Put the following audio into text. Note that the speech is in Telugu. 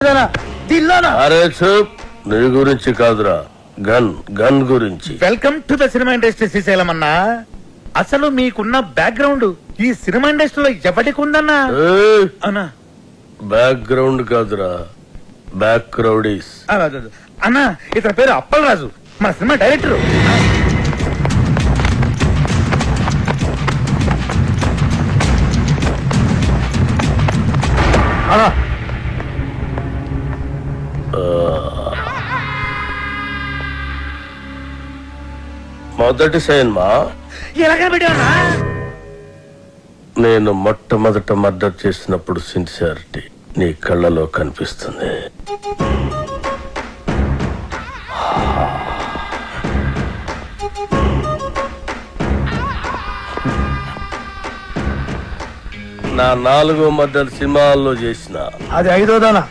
అరే చూప్, నీ గురించి కాదురా, గన్ గన్ గురించి. Welcome to the cinema industry Srisailam అన్నా. అసలు మీకున్న బ్యాక్గ్రౌండ్ ఈ సినిమా ఇండస్ట్రీలో ఎవరికి ఉందన్నా? అన్నా బ్యాక్గ్రౌండ్ కాదురా, బ్యాక్ క్రౌడీస్. అన్నా ఇతని పేరు అప్పల్ రాజు, మన సినిమా డైరెక్టర్. మొదటి సినిమా ఎలాగా పెట్టావన్నా? నేను మొట్టమొదట మర్డర్ చేసినప్పుడు సిన్సియారిటీ నీ కళ్ళలో కనిపిస్తుంది. నా 4వ మర్డర్ సినిమాల్లో చేసిన అది 5వ దానా?